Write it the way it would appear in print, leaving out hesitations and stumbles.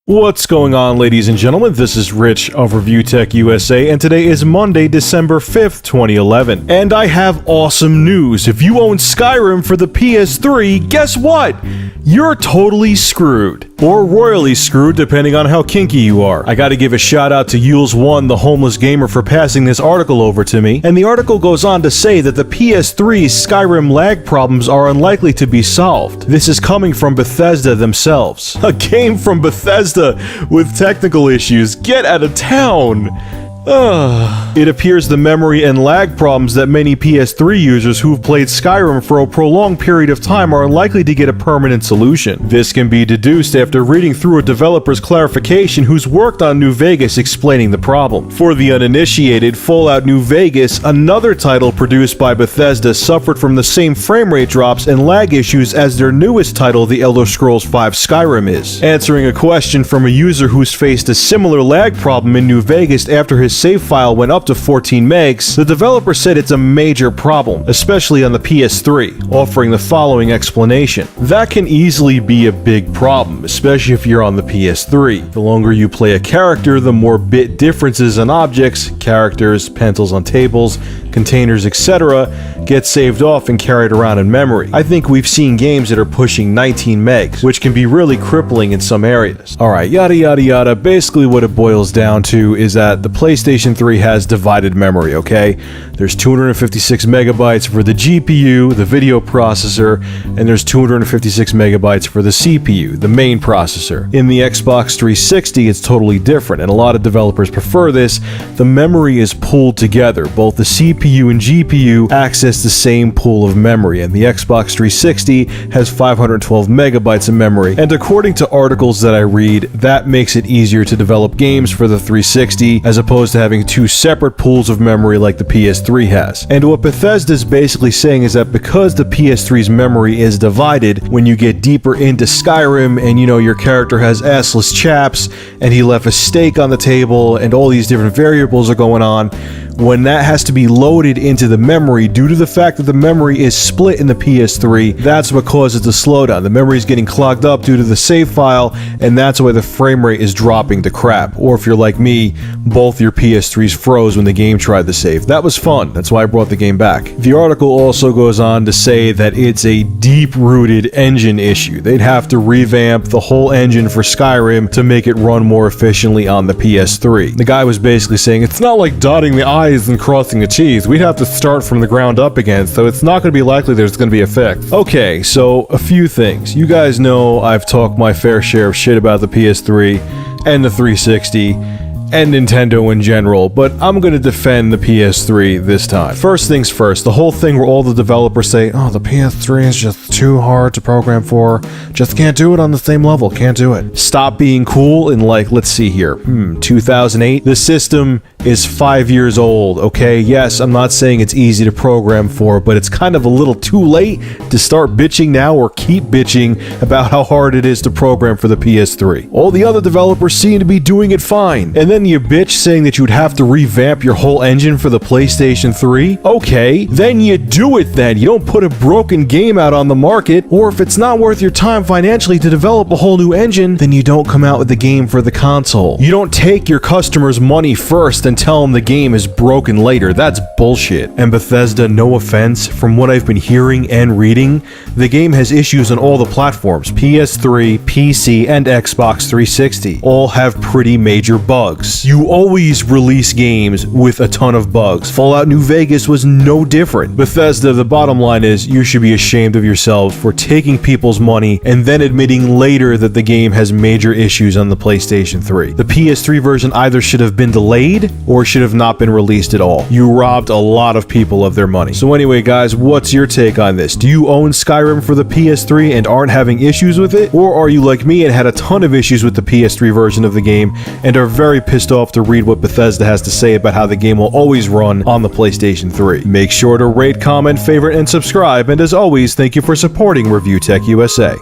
What's going on, ladies and gentlemen? This is Rich of Review Tech USA, and today is Monday, December 5th, 2011. And I have awesome news. If you own Skyrim for the PS3, guess what? You're totally screwed. Or royally screwed, depending on how kinky you are. I gotta give a shout out to Youre1, the homeless gamer, for passing this article over to me. And the article goes on to say that the PS3's Skyrim lag problems are unlikely to be solved. This is coming from Bethesda themselves. A game from Bethesda with technical issues. Get out of town! It appears the memory and lag problems that many PS3 users who've played Skyrim for a prolonged period of time are unlikely to get a permanent solution. This can be deduced after reading through a developer's clarification who's worked on New Vegas explaining the problem. For the uninitiated, Fallout New Vegas, another title produced by Bethesda, suffered from the same frame rate drops and lag issues as their newest title, The Elder Scrolls V Skyrim is. Answering a question from a user who's faced a similar lag problem in New Vegas after his save file went up to 14 megs, the developer said it's a major problem, especially on the PS3, offering the following explanation. That can easily be a big problem, especially if you're on the PS3. The longer you play a character, the more bit differences in objects, characters, pencils on tables, containers, etc. get saved off and carried around in memory. I think we've seen games that are pushing 19 megs, which can be really crippling in some areas. Alright, yada yada yada. Basically what it boils down to is that the PlayStation 3 has divided memory, okay? There's 256 megabytes for the GPU, the video processor, and there's 256 megabytes for the CPU, the main processor. In the Xbox 360, it's totally different, and a lot of developers prefer this. The memory is pooled together. Both the CPU and GPU access the same pool of memory, and the Xbox 360 has 512 megabytes of memory. And according to articles that I read, that makes it easier to develop games for the 360 as opposed to having two separate pools of memory like the PS3 has. And what Bethesda is basically saying is that because the PS3's memory is divided, when you get deeper into Skyrim and your character has assless chaps and he left a steak on the table and all these different variables are going on, when that has to be loaded into the memory due to the fact that the memory is split in the PS3, that's what causes the slowdown. The memory is getting clogged up due to the save file, and that's why the frame rate is dropping to crap. Or if you're like me, both your PS3s froze when the game tried to save. That was fun. That's why I brought the game back. The article also goes on to say that it's a deep-rooted engine issue. They'd have to revamp the whole engine for Skyrim to make it run more efficiently on the PS3. The guy was basically saying, it's not like dotting the I's and crossing the T's. We'd have to start from the ground up again, so it's not going to be likely there's going to be a fix. Okay, so a few things. You guys know I've talked my fair share of shit about the PS3 and the 360 and Nintendo in general, but I'm gonna defend the PS3 this time. First things first, the whole thing where all the developers say, oh, the PS3 is just too hard to program for, just can't do it on the same level, can't do it. Stop being cool in, like, let's see here, 2008? The system is 5 years old, okay? Yes, I'm not saying it's easy to program for, but it's kind of a little too late to start bitching now or keep bitching about how hard it is to program for the PS3. All the other developers seem to be doing it fine. And then you bitch saying that you'd have to revamp your whole engine for the PlayStation 3? Okay, then you do it then. You don't put a broken game out on the market, or if it's not worth your time financially to develop a whole new engine, then you don't come out with the game for the console. You don't take your customers' money first and tell them the game is broken later. That's bullshit. And Bethesda, no offense, from what I've been hearing and reading, the game has issues on all the platforms. PS3, PC, and Xbox 360 all have pretty major bugs. You always release games with a ton of bugs. Fallout New Vegas was no different. Bethesda, the bottom line is, you should be ashamed of yourselves for taking people's money and then admitting later that the game has major issues on the PlayStation 3. The PS3 version either should have been delayed or should have not been released at all. You robbed a lot of people of their money. So anyway, guys, what's your take on this? Do you own Skyrim for the PS3 and aren't having issues with it? Or are you like me and had a ton of issues with the PS3 version of the game and are very pissed off to read what Bethesda has to say about how the game will always run on the PlayStation 3? Make sure to rate, comment, favorite, and subscribe, and as always, thank you for supporting Review Tech USA.